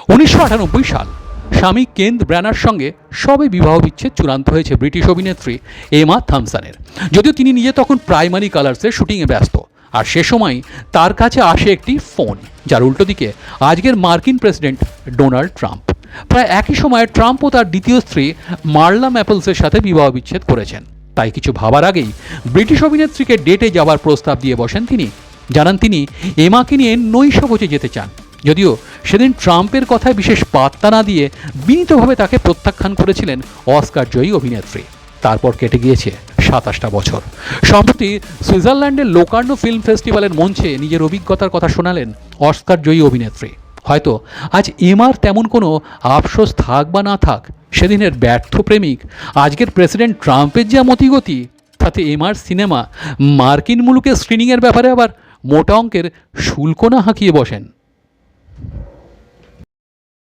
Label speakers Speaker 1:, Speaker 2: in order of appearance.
Speaker 1: 1998 সাল স্বামী কেন্থ ব্র্যানার সঙ্গে সবে বিবাহ বিচ্ছেদ চূড়ান্ত হয়েছে ব্রিটিশ অভিনেত্রী এমা থমসনের। যদিও তিনি নিজে তখন প্রাইমারি কালার্সের শুটিংয়ে ব্যস্ত, আর সে সময় তার কাছে আসে একটি ফোন, যার উল্টো দিকে আজকের মার্কিন প্রেসিডেন্ট ডোনাল্ড ট্রাম্প। প্রায় একই সময়ে ট্রাম্পও তার দ্বিতীয় স্ত্রী মার্লা ম্যাপলসের সাথে বিবাহ বিচ্ছেদ করেছেন। তাই কিছু ভাবার আগেই ব্রিটিশ অভিনেত্রীকে ডেটে যাওয়ার প্রস্তাব দিয়ে বসেন তিনি। জানান তিনি এমাকে নিয়ে নৈশভোজে যেতে চান, যদিও সেদিন ট্রাম্পের কথায় বিশেষ পাত্তা না দিয়ে বিনীতভাবে তাকে প্রত্যাখ্যান করেছিলেন অস্কার জয়ী অভিনেত্রী। তারপর কেটে গিয়েছে 27টা বছর। সম্প্রতি সুইজারল্যান্ডের লোকার্নো ফিল্ম ফেস্টিভ্যালের মঞ্চে নিজের অভিজ্ঞতার কথা শোনালেন অস্কার জয়ী অভিনেত্রী। হয়তো আজ এমার তেমন কোনো আফসোস থাক বা না থাক, সেদিনের ব্যর্থ প্রেমিক আজকের প্রেসিডেন্ট ট্রাম্পের যা মতিগতি, তাতে এমার সিনেমা মার্কিন মুলুকে স্ক্রিনিংয়ের ব্যাপারে আবার মোটা অঙ্কের শুল্ক না হাঁকিয়ে বসেন।